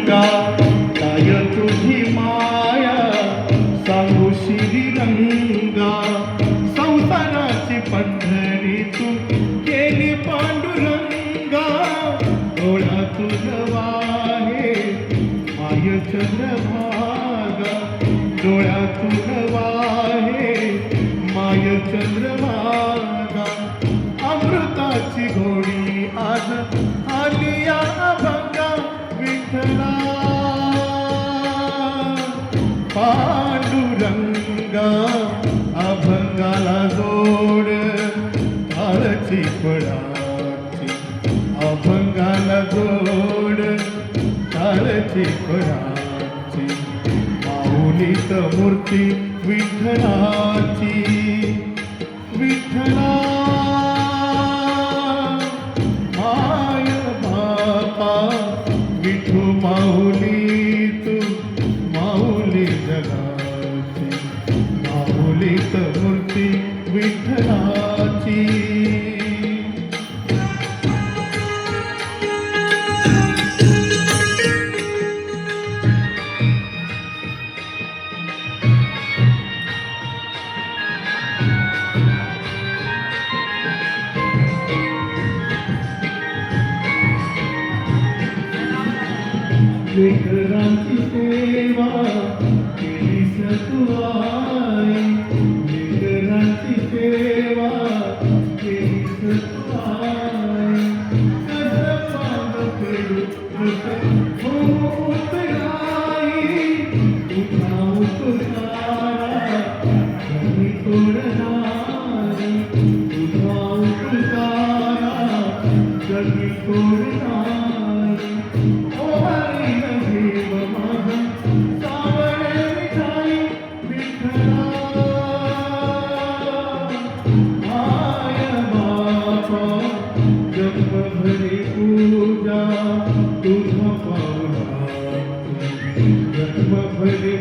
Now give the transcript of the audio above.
रंगा काय तुझी माया सांगू श्रीरंगा संसाराची पंढरी तू केली पांडुरंगा डोळा तुझवा आहे माय चंद्रभागा डोळा तुझवा आहे माय चंद्रभागा अमृताची घोडी आज आली या अभंगा विठ्ठला पांडुरंगा अभंगाला जोड काळची पडाची अभंगाला जोड काळची पडाची माऊलीत मूर्ती विठ्ठलाची विठ्ठला माय बापा विठू माऊली तू माऊली जगाची माऊलीत मूर्ती विठ्ठलाची विठ्ठलाची सेवा केली सतुआई विठ्ठलाची सेवा केली सतुआई कसं पांग फेडू हो उतराई तुझा उपकारा कमी तोडणारी तुझा उपकारा कमी तोडणारी ओ हरी देव माझा सावळे विठाई विठ्ठला माय बापा जगभरी पूजा तुझा पावला जगभरी